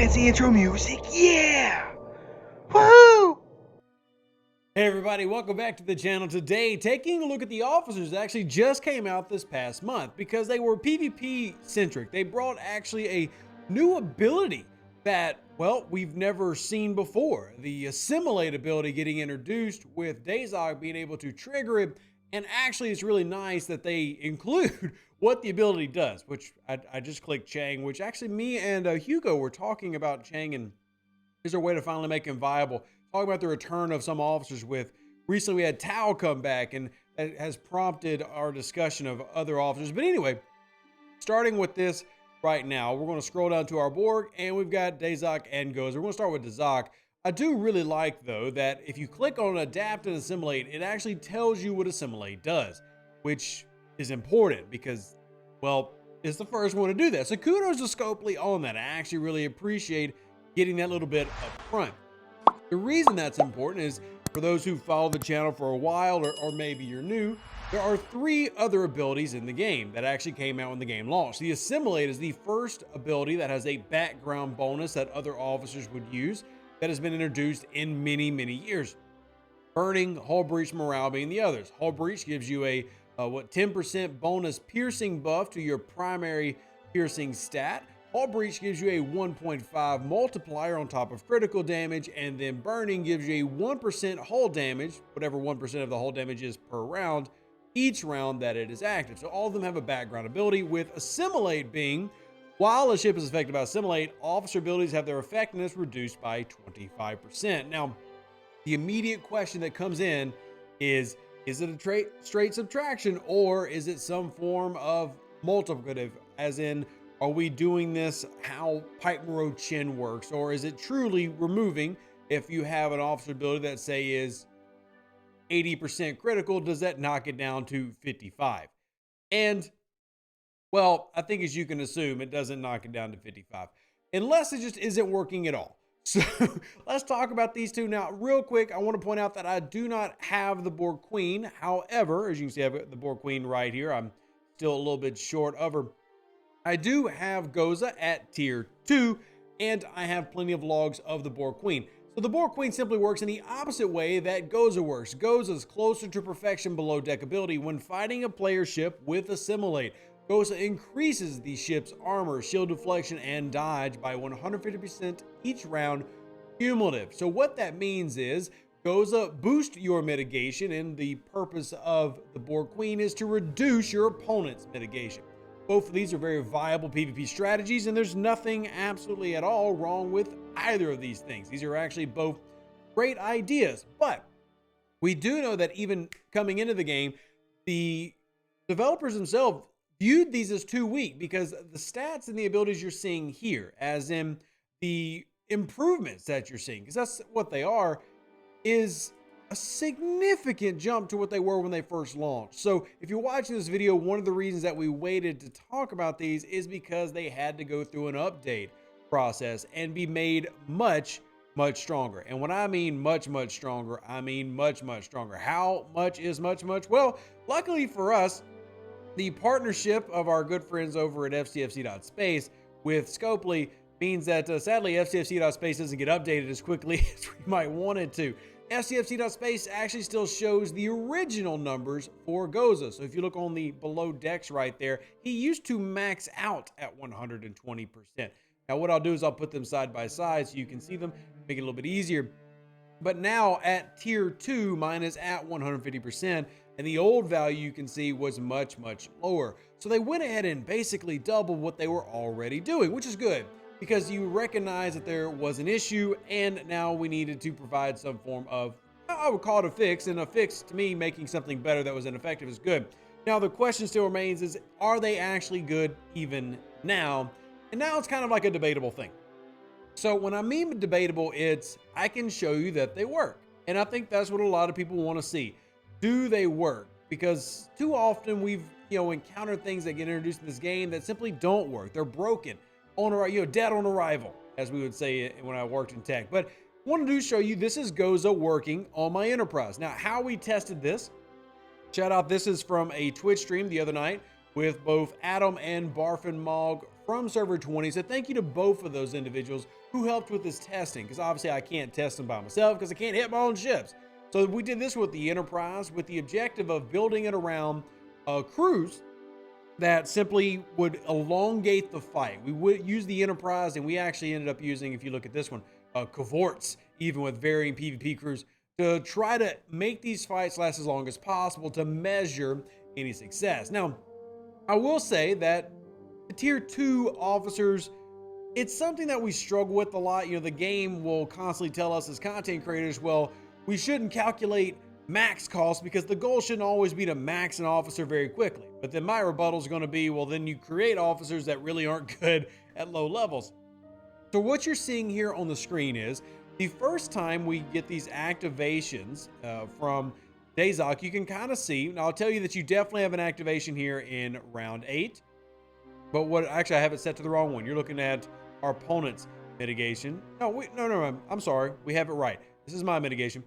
fancy intro music. Yeah! Woohoo! Hey everybody, welcome back to the channel. Today, taking a look at the officers that actually just came out this past month because they were PvP centric. They brought actually a new ability that, well, we've never seen before. The Assimilate ability getting introduced with Dezoc being able to trigger it. And actually, it's really nice that they include what the ability does, which I just clicked Chang, which actually me and Hugo were talking about Chang, and is there a way to finally make him viable? Talking about the return of some officers with, recently we had Tao come back, and that has prompted our discussion of other officers. But anyway, starting with this right now, we're going to scroll down to our Borg, and we've got Dezoc and Gossa. We're going to start with Dezoc. I do really like, though, that if you click on Adapt and Assimilate, it actually tells you what Assimilate does, which is important because, well, it's the first one to do that. So kudos to Scopely on that. I actually really appreciate getting that little bit up front. The reason that's important is for those who follow the channel for a while, or maybe you're new, there are 3 other abilities in the game that actually came out when the game launched. The Assimilate is the first ability that has a background bonus that other officers would use that has been introduced in many, many years. Burning, Hull Breach, Morale being the others. Hull Breach gives you a 10% bonus piercing buff to your primary piercing stat. Hull Breach gives you a 1.5 multiplier on top of critical damage, and then Burning gives you a 1% hull damage, whatever 1% of the hull damage is per round, each round that it is active. So all of them have a background ability, with Assimilate being, while a ship is affected by Assimilate, officer abilities have their effectiveness reduced by 25%. Now, the immediate question that comes in is it a straight subtraction, or is it some form of multiplicative, as in, are we doing this how Pipe Moreau Chin works, or is it truly removing? If you have an officer ability that, say, is 80% critical, does that knock it down to 55? And, well, I think as you can assume, it doesn't knock it down to 55, unless it just isn't working at all. So let's talk about these two now. Real quick, I want to point out that I do not have the Borg Queen. However, as you can see, I've got the Borg Queen right here. I'm still a little bit short of her. I do have Gossa at tier 2, and I have plenty of logs of the Borg Queen. So the Borg Queen simply works in the opposite way that Gossa works. Gossa is closer to perfection below deck ability when fighting a player ship with Assimilate. Gossa increases the ship's armor, shield deflection, and dodge by 150% each round cumulative. So what that means is Gossa boosts your mitigation, and the purpose of the Borg Queen is to reduce your opponent's mitigation. Both of these are very viable PvP strategies, and there's nothing absolutely at all wrong with either of these things. These are actually both great ideas, but we do know that even coming into the game, the developers themselves viewed these as too weak, because the stats and the abilities you're seeing here, as in the improvements that you're seeing, because that's what they are, is a significant jump to what they were when they first launched. So if you're watching this video, one of the reasons that we waited to talk about these is because they had to go through an update process and be made much, much stronger. And when I mean much, much stronger, I mean much, much stronger. How much is much, much? Well, luckily for us, the partnership of our good friends over at STFC.space with Scopely means that sadly STFC.space doesn't get updated as quickly as we might want it to. STFC.space actually still shows the original numbers for Gossa. So if you look on the below decks right there, he used to max out at 120%. Now what I'll do is I'll put them side by side so you can see them, make it a little bit easier. But now at tier 2, mine is at 150%, and the old value you can see was much, much lower. So they went ahead and basically doubled what they were already doing, which is good, because you recognize that there was an issue, and now we needed to provide some form of, I would call it a fix, and a fix to me, making something better that was ineffective is good. Now the question still remains is, are they actually good even now? And now it's kind of like a debatable thing. So when I mean debatable, it's, I can show you that they work. And I think that's what a lot of people want to see. Do they work? Because too often we've, encountered things that get introduced in this game that simply don't work. They're broken, dead on arrival, as we would say when I worked in tech. But I wanted to show you, this is Gossa working on my Enterprise. Now, how we tested this, shout out, this is from a Twitch stream the other night with both Adam and BarfinMawg from server 20. So thank you to both of those individuals who helped with this testing, because obviously I can't test them by myself because I can't hit my own ships. So we did this with the Enterprise with the objective of building it around crews that simply would elongate the fight. We would use the Enterprise, and we actually ended up using, if you look at this one, cohorts, even with varying PvP crews, to try to make these fights last as long as possible to measure any success. Now, I will say that the tier 2 officers, it's something that we struggle with a lot. You know, the game will constantly tell us as content creators, well, we shouldn't calculate max cost because the goal shouldn't always be to max an officer very quickly. But then my rebuttal is going to be, well, then you create officers that really aren't good at low levels. So what you're seeing here on the screen is the first time we get these activations from Dezoc, you can kind of see, now I'll tell you that you definitely have an activation here in round 8, but what actually I have it set to the wrong one. You're looking at our opponent's mitigation. No, I'm sorry. We have it right. This is my mitigation.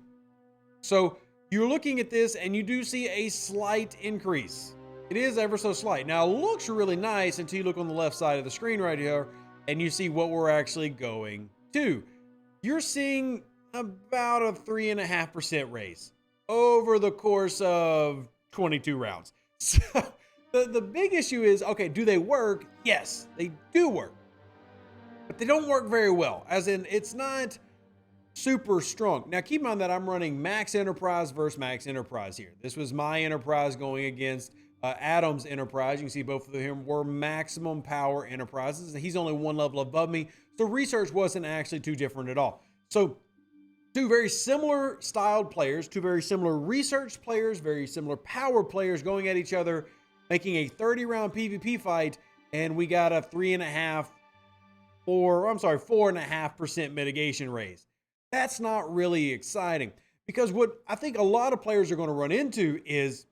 So you're looking at this and you do see a slight increase. It is ever so slight. Now it looks really nice until you look on the left side of the screen right here and you see what we're actually going to. You're seeing about a 3.5% raise over the course of 22 rounds. So the big issue is, okay, do they work? Yes, they do work, but they don't work very well, as in it's not super strong. Now keep in mind that I'm running Max Enterprise versus Max Enterprise here. This was my Enterprise going against Adam's Enterprise. You can see both of them were maximum power Enterprises. He's only one level above me, so research wasn't actually too different at all. So two very similar styled players, two very similar research players, very similar power players going at each other, making a 30-round PvP fight, and we got a 4.5% mitigation raise. That's not really exciting, because what I think a lot of players are going to run into is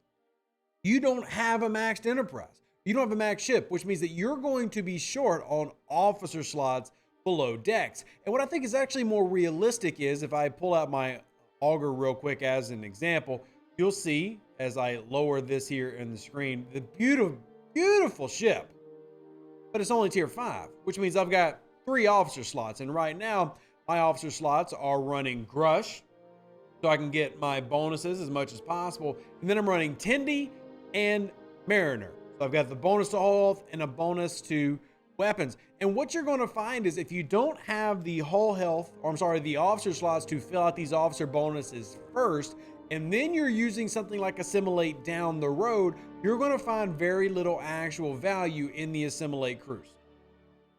you don't have a maxed Enterprise. You don't have a maxed ship, which means that you're going to be short on officer slots below decks. And what I think is actually more realistic is, if I pull out my auger real quick as an example, you'll see as I lower this here in the screen, the beautiful ship, but it's only tier 5, which means I've got 3 officer slots. And right now my officer slots are running Grush, so I can get my bonuses as much as possible. And then I'm running Tendy and Mariner. So I've got the bonus to health and a bonus to weapons. And what you're going to find is if you don't have the hull health, or I'm sorry, the officer slots to fill out these officer bonuses first, and then you're using something like Assimilate down the road, you're going to find very little actual value in the Assimilate crews.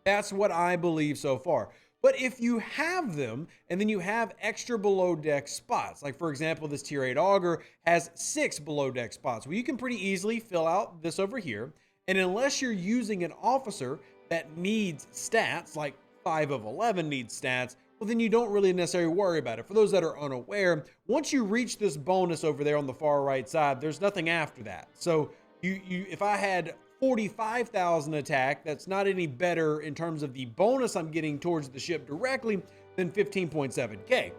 That's what I believe so far. But if you have them, and then you have extra below deck spots, like for example, this tier 8 auger has 6 below deck spots, well, you can pretty easily fill out this over here. And unless you're using an officer that needs stats, like 5 of 11 needs stats, well, then you don't really necessarily worry about it. For those that are unaware, once you reach this bonus over there on the far right side, there's nothing after that. So if I had 45,000 attack, that's not any better in terms of the bonus I'm getting towards the ship directly than 15.7k.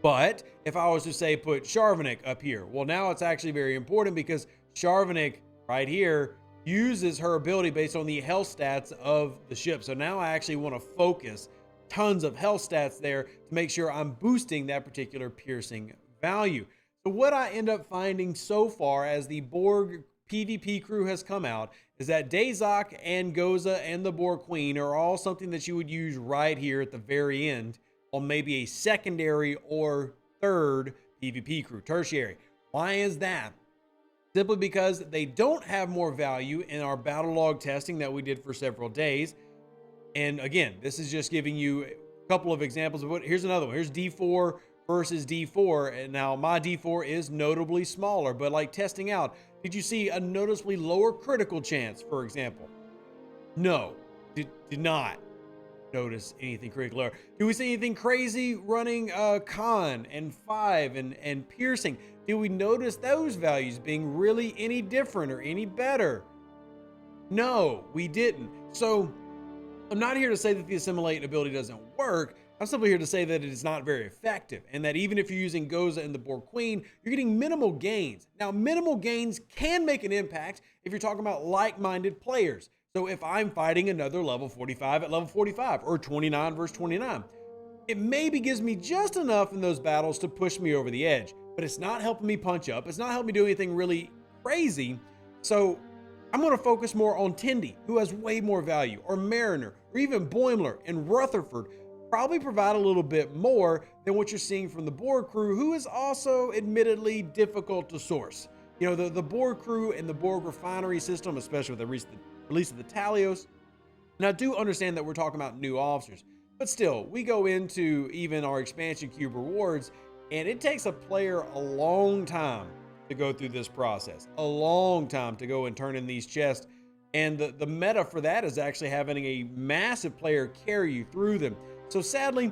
But if I was to say put Sharvanik up here, well, now it's actually very important, because Sharvanik right here uses her ability based on the health stats of the ship. So now I actually want to focus tons of health stats there to make sure I'm boosting that particular piercing value. So what I end up finding so far as the Borg PvP crew has come out is that Dezoc and Gossa and the Borg Queen are all something that you would use right here at the very end on maybe a secondary or third PvP crew, tertiary. Why is that? Simply because they don't have more value in our battle log testing that we did for several days. And again, this is just giving you a couple of examples of what. Here's another one. Here's D4 versus D4. And now my D4 is notably smaller, but like testing out, did you see a noticeably lower critical chance, for example? No, did not notice anything critical error. Do we see anything crazy running con and 5 and piercing? Did we notice those values being really any different or any better? No, we didn't. So I'm not here to say that the Assimilate ability doesn't work. I'm simply here to say that it is not very effective, and that even if you're using Gossa and the Borg Queen, you're getting minimal gains. Now, minimal gains can make an impact if you're talking about like-minded players. So if I'm fighting another level 45 at level 45 or 29 versus 29, it maybe gives me just enough in those battles to push me over the edge, but it's not helping me punch up. It's not helping me do anything really crazy. So I'm going to focus more on Tindy, who has way more value, or Mariner, or even Boimler and Rutherford probably provide a little bit more than what you're seeing from the Borg crew, who is also admittedly difficult to source. You know, the Borg crew and the Borg refinery system, especially with the release of the Talios. And I do understand that we're talking about new officers, but still, we go into even our expansion cube rewards, and it takes a player a long time to go through this process, a long time to go and turn in these chests. And the meta for that is actually having a massive player carry you through them. So sadly,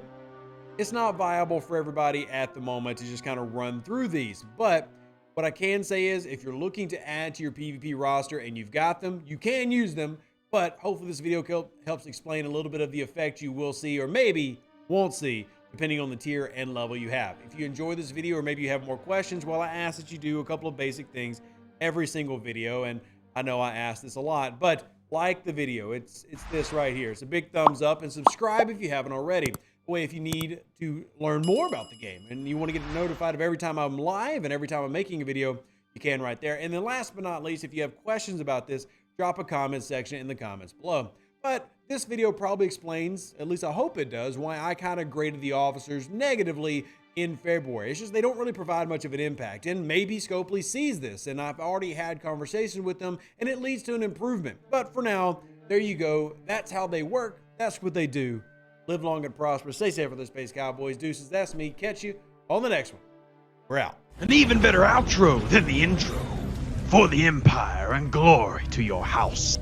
it's not viable for everybody at the moment to just kind of run through these. But what I can say is, if you're looking to add to your PvP roster and you've got them, you can use them. But hopefully this video helps explain a little bit of the effect you will see, or maybe won't see, depending on the tier and level you have. If you enjoy this video, or maybe you have more questions, well, I ask that you do a couple of basic things every single video. And I know I ask this a lot, but like the video. It's this right here. It's a big thumbs up, and subscribe if you haven't already. Way if you need to learn more about the game and you want to get notified of every time I'm live and every time I'm making a video, you can right there. And then last but not least, if you have questions about this, drop a comment section in the comments below. But this video probably explains, at least I hope it does, why I kind of graded the officers negatively in February. It's just they don't really provide much of an impact, and maybe Scopely sees this, and I've already had conversations with them and it leads to an improvement. But for now, there you go. That's how they work. That's what they do. Live long and prosper. Stay safe with the Space Cowboys. Deuces, that's me. Catch you on the next one. We're out. An even better outro than the intro. For the Empire and glory to your house.